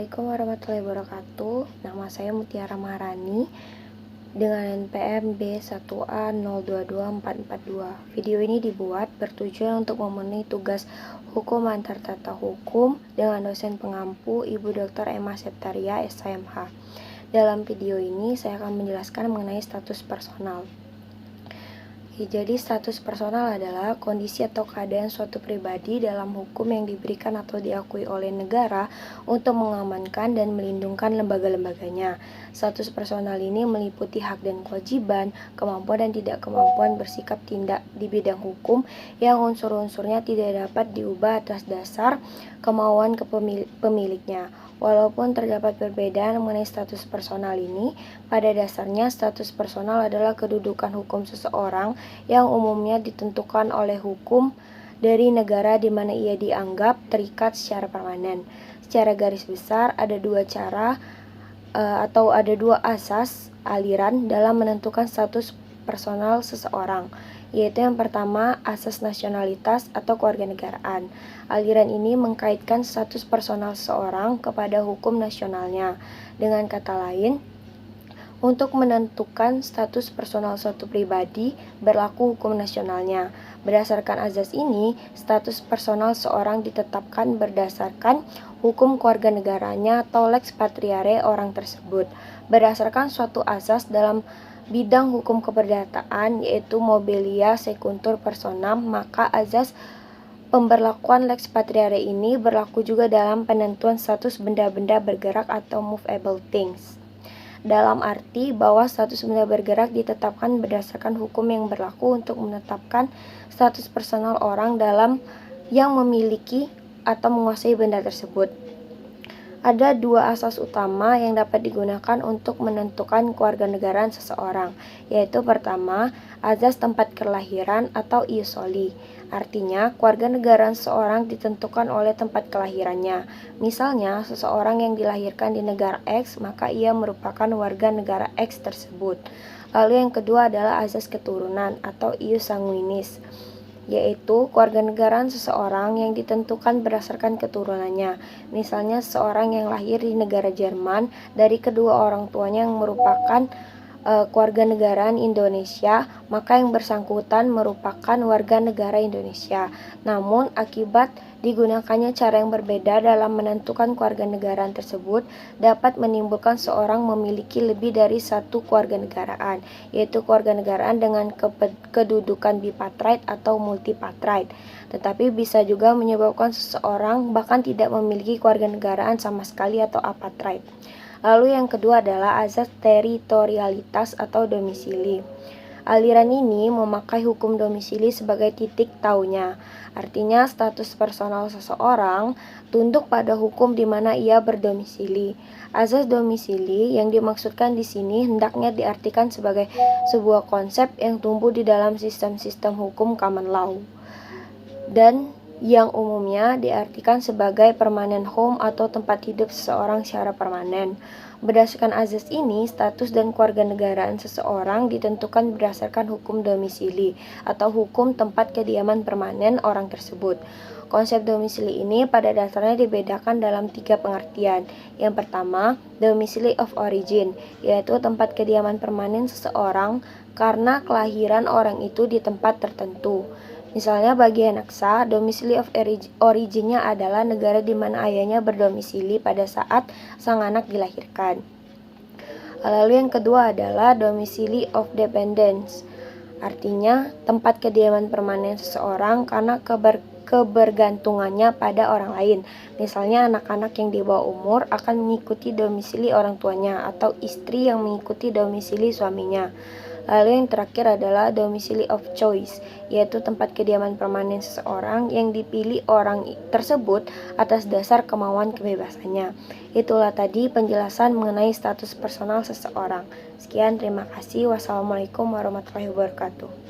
Assalamualaikum warahmatullahi wabarakatuh. Nama saya Mutiara Maharani dengan NPM B1A022442. Video ini dibuat bertujuan untuk memenuhi tugas hukum antar tata hukum dengan dosen pengampu Ibu Dr. Emma Septaria, SHMH. Dalam video ini saya akan menjelaskan mengenai status personal. Jadi status personal adalah kondisi atau keadaan suatu pribadi dalam hukum yang diberikan atau diakui oleh negara untuk mengamankan dan melindungi lembaga-lembaganya. Status personal ini meliputi hak dan kewajiban, kemampuan dan tidak kemampuan bersikap tindak di bidang hukum yang unsur-unsurnya tidak dapat diubah atas dasar kemauan pemiliknya. Walaupun terdapat perbedaan mengenai status personal ini, pada dasarnya status personal adalah kedudukan hukum seseorang yang umumnya ditentukan oleh hukum dari negara di mana ia dianggap terikat secara permanen. Secara garis besar, ada dua cara atau ada dua asas aliran dalam menentukan status personal seseorang, yaitu yang pertama asas nasionalitas atau kewarganegaraan. Aliran ini mengkaitkan status personal seseorang kepada hukum nasionalnya. Dengan kata lain, untuk menentukan status personal suatu pribadi berlaku hukum nasionalnya. Berdasarkan azas ini, status personal seorang ditetapkan berdasarkan hukum kewarganegaranya atau lex patriae orang tersebut. Berdasarkan suatu asas dalam bidang hukum keperdataan yaitu mobilia secuntur personam, maka azas pemberlakuan lex patriae ini berlaku juga dalam penentuan status benda-benda bergerak atau movable things. Dalam arti bahwa status benda bergerak ditetapkan berdasarkan hukum yang berlaku untuk menetapkan status personal orang dalam yang memiliki atau menguasai benda tersebut. Ada dua asas utama yang dapat digunakan untuk menentukan kewarganegaraan seseorang, yaitu pertama, azas tempat kelahiran atau ius soli. Artinya, kewarganegaraan seseorang ditentukan oleh tempat kelahirannya. Misalnya, seseorang yang dilahirkan di negara X, maka ia merupakan warga negara X tersebut. Lalu yang kedua adalah azas keturunan atau ius sanguinis, yaitu kewarganegaraan seseorang yang ditentukan berdasarkan keturunannya. Misalnya seseorang yang lahir di negara Jerman dari kedua orang tuanya yang merupakan kewarganegaraan Indonesia, maka yang bersangkutan merupakan warga negara Indonesia. Namun akibat digunakannya cara yang berbeda dalam menentukan kewarganegaraan tersebut dapat menimbulkan seorang memiliki lebih dari satu kewarganegaraan, yaitu kewarganegaraan dengan kedudukan bipatright atau multipatright. Tetapi bisa juga menyebabkan seseorang bahkan tidak memiliki kewarganegaraan sama sekali atau apatright. Lalu yang kedua adalah azas teritorialitas atau domisili. Aliran ini memakai hukum domisili sebagai titik taunya. Artinya status personal seseorang tunduk pada hukum di mana ia berdomisili. Azas domisili yang dimaksudkan di sini hendaknya diartikan sebagai sebuah konsep yang tumbuh di dalam sistem-sistem hukum common law dan yang umumnya diartikan sebagai permanent home atau tempat hidup seseorang secara permanen. Berdasarkan azas ini, status dan kewarganegaraan seseorang ditentukan berdasarkan hukum domisili atau hukum tempat kediaman permanen orang tersebut. Konsep domisili ini pada dasarnya dibedakan dalam tiga pengertian. Yang pertama, domisili of origin, yaitu tempat kediaman permanen seseorang karena kelahiran orang itu di tempat tertentu. Misalnya bagi anak A, domisili of origin-nya adalah negara di mana ayahnya berdomisili pada saat sang anak dilahirkan. Lalu yang kedua adalah domisili of dependence, artinya tempat kediaman permanen seseorang karena kebergantungannya pada orang lain. Misalnya anak-anak yang di bawah umur akan mengikuti domisili orang tuanya atau istri yang mengikuti domisili suaminya. Lalu yang terakhir adalah domisili of choice, yaitu tempat kediaman permanen seseorang yang dipilih orang tersebut atas dasar kemauan kebebasannya. Itulah tadi penjelasan mengenai status personal seseorang. Sekian, terima kasih. Wassalamualaikum warahmatullahi wabarakatuh.